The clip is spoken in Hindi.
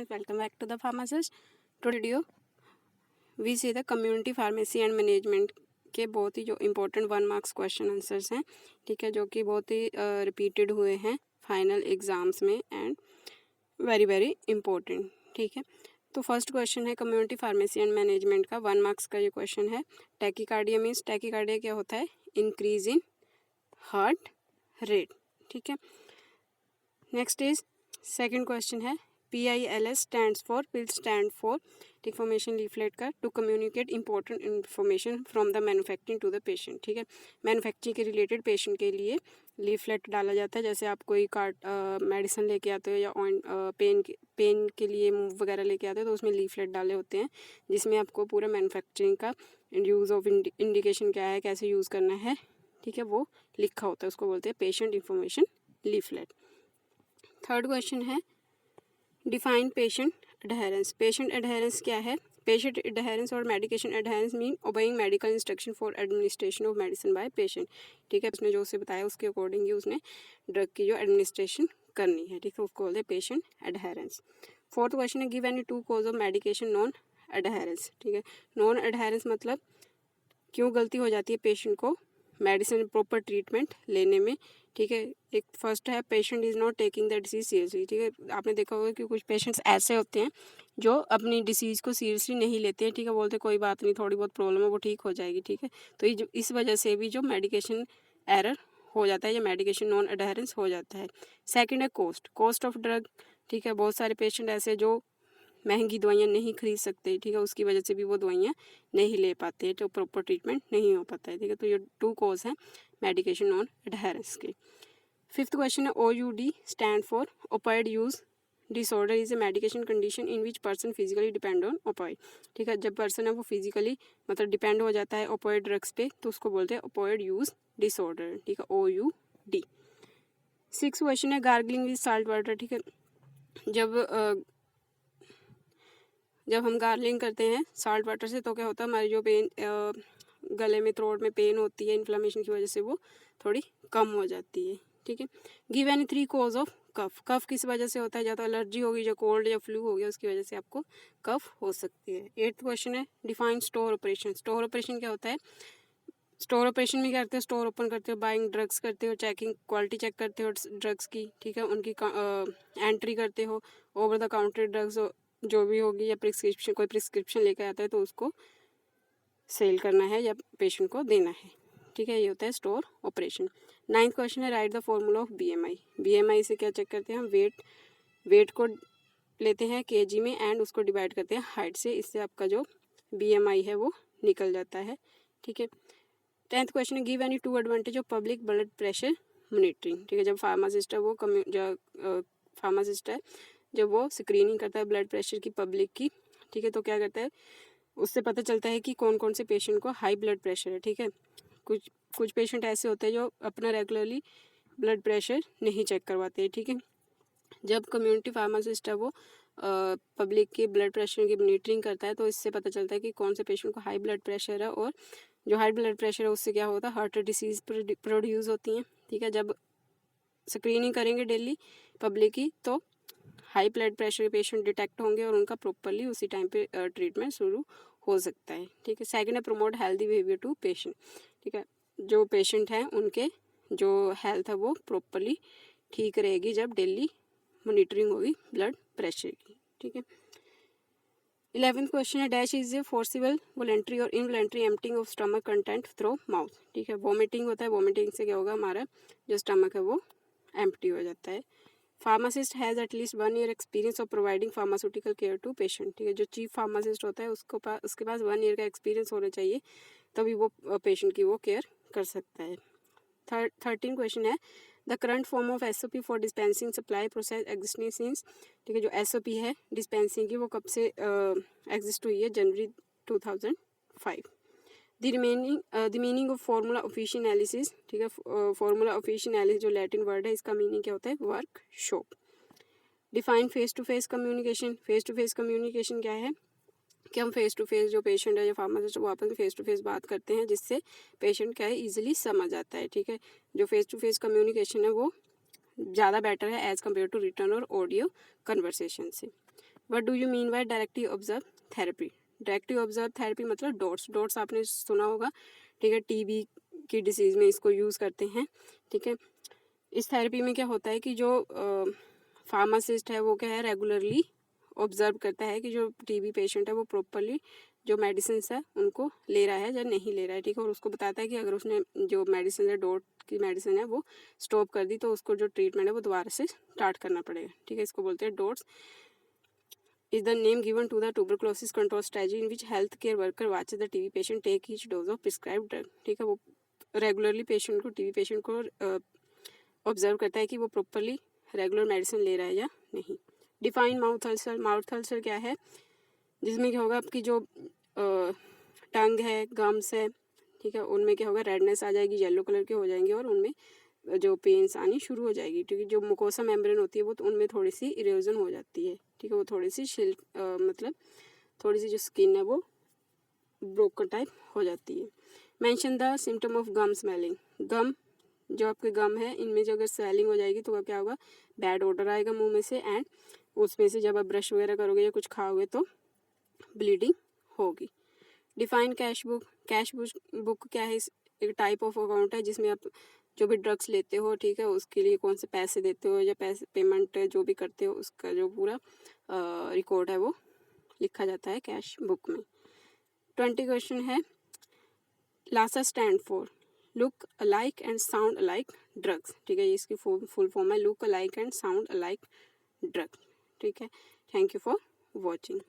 and welcome back to the Pharmacist. Today video we see the community pharmacy and management के बहुत ही जो इम्पोर्टेंट 1 मार्क्स क्वेश्चन आंसर्स हैं, ठीक है, जो कि बहुत ही रिपीटेड हुए हैं फाइनल एग्जाम्स में एंड वेरी वेरी इम्पोर्टेंट, ठीक है। तो फर्स्ट क्वेश्चन है कम्युनिटी फार्मेसी एंड मैनेजमेंट का 1 मार्क्स का ये क्वेश्चन है। टैकीकार्डिया मीन्स टैकीकार्डिया क्या होता है? इंक्रीज इन हार्ट रेट, ठीक है। नेक्स्ट इज सेकंड क्वेश्चन है PILS stands for pill stand for information leaflet का to communicate important information from the manufacturing to the patient, ठीक है। मैन्युफैक्चरिंग के रिलेटेड पेशेंट के लिए लीफलेट डाला जाता है। जैसे आप कोई मेडिसिन लेके आते हो या पेन के लिए मूव वगैरह लेके आते हो तो उसमें लीफलेट डाले होते हैं जिसमें आपको पूरा मैन्युफैक्चरिंग का यूज़ ऑफ इंडिकेशन क्या है, कैसे यूज़ करना है, ठीक है, वो लिखा होता है। उसको बोलते हैं patient information leaflet. Third question है define patient adherence. Patient adherence क्या है? पेशेंट एडहेरेंस और medication adherence mean obeying medical instruction for administration of medicine by patient, ठीक है। उसने जो उसे बताया उसके अकॉर्डिंग ही उसने ड्रग की जो एडमिनिस्ट्रेशन करनी है, ठीक है, उसको बोलते हैं पेशेंट एडहेरेंस। फोर्थ क्वेश्चन है give any 2 cause of medication non adherence, ठीक है। नॉन एडहेरेंस मतलब क्यों गलती हो जाती है पेशेंट को मेडिसिन प्रॉपर ट्रीटमेंट लेने में, ठीक है। एक फर्स्ट है patient is not taking the disease seriously, ठीक है। आपने देखा होगा कि कुछ पेशेंट्स ऐसे होते हैं जो अपनी डिसीज़ को सीरियसली नहीं लेते हैं, ठीक है, बोलते कोई बात नहीं, थोड़ी बहुत प्रॉब्लम है वो ठीक हो जाएगी, ठीक है। तो ये इस वजह से भी जो मेडिकेशन एरर हो जाता है या मेडिकेशन नॉन एडहेरेंस हो जाता है। सेकेंड है कॉस्ट ऑफ ड्रग, ठीक है। बहुत सारे पेशेंट ऐसे जो महंगी दवाइयाँ नहीं खरीद सकते, ठीक है, उसकी वजह से भी वो दवाइयाँ नहीं ले पाते हैं, तो प्रॉपर ट्रीटमेंट नहीं हो पाता है, ठीक है। तो ये 2 कॉज हैं मेडिकेशन नॉन एडहेरेंस के। फिफ्थ क्वेश्चन है OUD stand for opioid use disorder is a medication condition in which person physically depend on opioid, ठीक है। जब पर्सन है वो फिजिकली मतलब डिपेंड हो जाता है ओपाइड ड्रग्स पे तो उसको बोलते हैं ओपाइड यूज डिसऑर्डर, ठीक है, OUD। सिक्स क्वेश्चन है गार्गलिंग विद साल्ट वाटर, ठीक है। जब हम गार्गलिंग करते हैं साल्ट वाटर से तो क्या होता है हमारी जो पेन गले में थ्रोट में पेन होती है इन्फ्लेमेशन की वजह से वो थोड़ी कम हो जाती है, ठीक है। Give any 3 cause of cough. कफ किस वजह से होता है? या तो एलर्जी होगी, जो कोल्ड या फ्लू हो गया उसकी वजह से आपको कफ हो सकती है। 8th क्वेश्चन है define store operation. Store operation क्या होता है? स्टोर ऑपरेशन में क्या करते हो? स्टोर ओपन करते हो, बाइंग ड्रग्स करते हो, चेकिंग क्वालिटी चेक करते हो ड्रग्स की, ठीक है, उनकी एंट्री करते हो, ओवर द काउंटर ड्रग्स जो भी होगी या कोई प्रिस्क्रिप्शन लेकर आता है तो उसको सेल करना है या पेशेंट को देना है, ठीक है, ये होता है स्टोर ऑपरेशन। 9th क्वेश्चन है right the formula of BMI। BMI से क्या चेक करते हैं हम? वेट को लेते हैं kg में एंड उसको डिवाइड करते हैं हाइट से, इससे आपका जो BMI है वो निकल जाता है, ठीक है। 10th क्वेश्चन है give any 2 advantage of public blood pressure monitoring, ठीक है। जब फार्मासिस्ट है वो फार्मासिस्ट है जब वो स्क्रीनिंग करता है ब्लड प्रेशर की पब्लिक की, ठीक है, तो क्या करता है उससे पता चलता है कि कौन कौन से पेशेंट को हाई ब्लड प्रेशर है, ठीक है। कुछ पेशेंट ऐसे होते हैं जो अपना रेगुलरली ब्लड प्रेशर नहीं चेक करवाते हैं, ठीक है। जब कम्युनिटी फार्मासिस्ट है वो पब्लिक के ब्लड प्रेशर की मॉनिटरिंग करता है तो इससे पता चलता है कि कौन से पेशेंट को हाई ब्लड प्रेशर है, और जो हाई ब्लड प्रेशर है उससे क्या होता है हार्ट डिसीज़ प्रोड्यूस होती हैं, ठीक है। जब स्क्रीनिंग करेंगे डेली पब्लिक की तो हाई ब्लड प्रेशर के पेशेंट डिटेक्ट होंगे और उनका प्रॉपरली उसी टाइम पे ट्रीटमेंट शुरू हो सकता है, ठीक है। सेकंड है promote healthy behaviour to patient, ठीक है। जो पेशेंट हैं उनके जो हेल्थ है वो प्रॉपरली ठीक रहेगी जब डेली मॉनिटरिंग होगी ब्लड प्रेशर की, ठीक है। 11th क्वेश्चन है dash is a forcible voluntary और involuntary emptying of stomach content through mouth, ठीक है। वॉमिटिंग होता है, वॉमिटिंग से क्या होगा हमारा जो स्टमक है वो एम्प्टी हो जाता है। Pharmacist has at least 1 year experience of providing pharmaceutical care to patient, ठीक है। जो चीफ फार्मासिस्ट होता है उसके पास 1 ईयर का एक्सपीरियंस होना चाहिए तभी वो पेशेंट की वो केयर कर सकता है। 13 क्वेश्चन है the current form of SOP for dispensing supply process existing since, ठीक है। जो SOP है डिस्पेंसिंग की वो कब से एग्जिस्ट हुई है? जनवरी 2005। The meaning of formula of efficient analysis, ठीक है। फार्मूला ऑफ एफिशिएंट एनालिसिस जो लैटिन वर्ड है इसका मीनिंग क्या होता है? Workshop. Define face to face communication. Face to face communication क्या है कि हम फेस टू फेस जो पेशेंट है जो फार्मासिस्ट वो आपस में फेस टू फेस बात करते हैं जिससे पेशेंट क्या है ईजिली समझ आता है, ठीक है। जो फेस टू फेस कम्युनिकेशन है वो ज़्यादा बेटर है एज़ कम्पेयर टू रिटर्न और ऑडियो कन्वर्सेशन से। What do you mean by directly observe therapy? Directly observe therapy मतलब डॉट्स आपने सुना होगा, ठीक है, टीबी की डिसीज़ में इसको यूज़ करते हैं, ठीक है। इस थेरेपी में क्या होता है कि जो फार्मासिस्ट है वो क्या है, रेगुलरली ऑब्जर्व करता है कि जो टीबी पेशेंट है वो प्रॉपरली जो मेडिसिन है उनको ले रहा है या नहीं ले रहा है, ठीक है। और उसको बताता है कि अगर उसने जो मेडिसिन है, डॉट की मेडिसिन है, वो स्टॉप कर दी तो उसको जो ट्रीटमेंट है वो दोबारा से स्टार्ट करना पड़ेगा, ठीक है। इसको बोलते हैं dots. is the name given to the tuberculosis control strategy in which healthcare worker watches the TB patient take each dose of prescribed drug, ठीक है। वो रेगुलरली पेशेंट को, टीबी पेशेंट को ऑब्जर्व करता है कि वो प्रॉपरली रेगुलर मेडिसिन ले रहा है या नहीं। Define mouth ulcer. Mouth ulcer क्या है, जिसमें क्या होगा, आपकी जो टंग है, गम्स है, ठीक है, उनमें क्या होगा, रेडनेस आ जाएगी, येलो कलर के हो जाएंगे और उनमें जो पेन्स आनी शुरू हो जाएगी, ठीक है। जो मुकोसा मेम्ब्रेन होती है वो तो उनमें थोड़ी सी इरोजन हो जाती है, ठीक है, वो थोड़ी सी मतलब थोड़ी सी जो स्किन है वो ब्रोकन टाइप हो जाती है। Mention the symptom of gum smelling. Gum, जो आपके गम है इनमें जो अगर स्वेलिंग हो जाएगी तो क्या होगा, बैड ऑडर आएगा मुंह में से, एंड उसमें से जब आप ब्रश वगैरह करोगे या कुछ खाओगे तो ब्लीडिंग होगी। Define cash book. Cash book क्या है, एक टाइप ऑफ अकाउंट है जिसमें आप जो भी ड्रग्स लेते हो, ठीक है, उसके लिए कौन से पैसे देते हो या पैसे पेमेंट जो भी करते हो उसका जो पूरा रिकॉर्ड है वो लिखा जाता है कैश बुक में। 20 क्वेश्चन है। LASA stand for look alike and sound alike drugs, ठीक है, इसकी फुल फॉर्म है look alike and sound alike drugs, ठीक है। Thank you for watching.